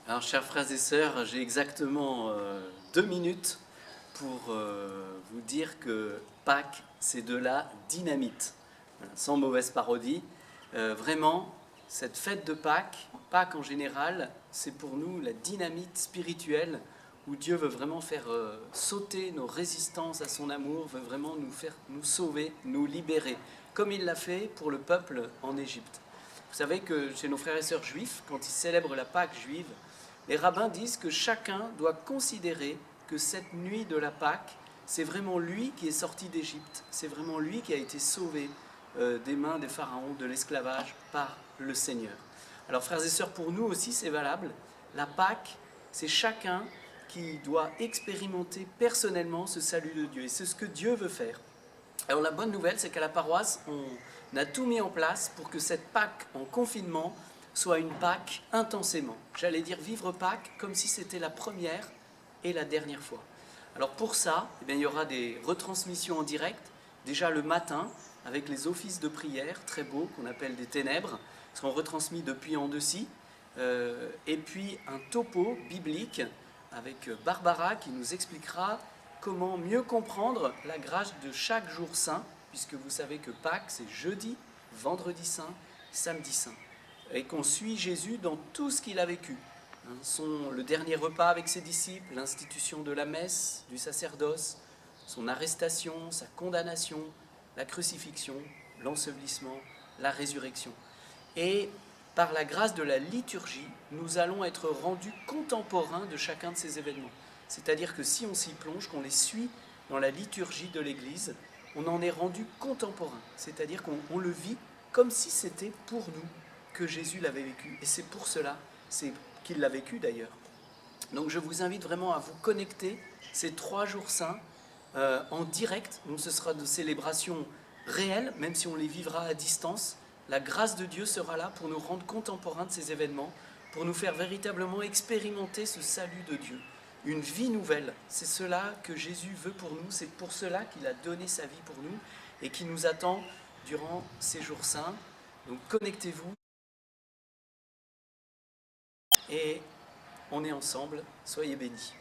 Alors, chers frères et sœurs, j'ai exactement 2 minutes pour vous dire que Pâques, c'est de la dynamite. Voilà, sans mauvaise parodie. Vraiment, cette fête de Pâques, Pâques en général, c'est pour nous la dynamite spirituelle où Dieu veut vraiment faire sauter nos résistances à son amour, veut vraiment nous sauver, nous libérer, comme il l'a fait pour le peuple en Égypte. Vous savez que chez nos frères et sœurs juifs, quand ils célèbrent la Pâque juive, les rabbins disent que chacun doit considérer que cette nuit de la Pâque, c'est vraiment lui qui est sorti d'Égypte, c'est vraiment lui qui a été sauvé des mains des pharaons, de l'esclavage par le Seigneur. Alors frères et sœurs, pour nous aussi c'est valable. La Pâque, c'est chacun qui doit expérimenter personnellement ce salut de Dieu. Et c'est ce que Dieu veut faire. Alors la bonne nouvelle, c'est qu'à la paroisse, on a tout mis en place pour que cette Pâque en confinement soit une Pâque intensément. J'allais dire vivre Pâques comme si c'était la première et la dernière fois. Alors pour ça, eh bien, il y aura des retransmissions en direct, déjà le matin, avec les offices de prière, très beaux, qu'on appelle des ténèbres, qui seront retransmis depuis Andecy, et puis un topo biblique avec Barbara qui nous expliquera comment mieux comprendre la grâce de chaque jour saint, puisque vous savez que Pâques, c'est jeudi, vendredi saint, samedi saint, et qu'on suit Jésus dans tout ce qu'il a vécu. Le dernier repas avec ses disciples, l'institution de la messe, du sacerdoce, son arrestation, sa condamnation, la crucifixion, l'ensevelissement, la résurrection. Et par la grâce de la liturgie, nous allons être rendus contemporains de chacun de ces événements. C'est-à-dire que si on s'y plonge, qu'on les suit dans la liturgie de l'Église, on en est rendu contemporain. C'est-à-dire qu'on le vit comme si c'était pour nous que Jésus l'avait vécu. Et c'est pour cela qu'il l'a vécu d'ailleurs. Donc je vous invite vraiment à vous connecter ces 3 jours saints en direct. Donc ce sera de célébrations réelles, même si on les vivra à distance. La grâce de Dieu sera là pour nous rendre contemporains de ces événements, pour nous faire véritablement expérimenter ce salut de Dieu. Une vie nouvelle, c'est cela que Jésus veut pour nous, c'est pour cela qu'il a donné sa vie pour nous et qui nous attend durant ces jours saints. Donc connectez-vous et on est ensemble, soyez bénis.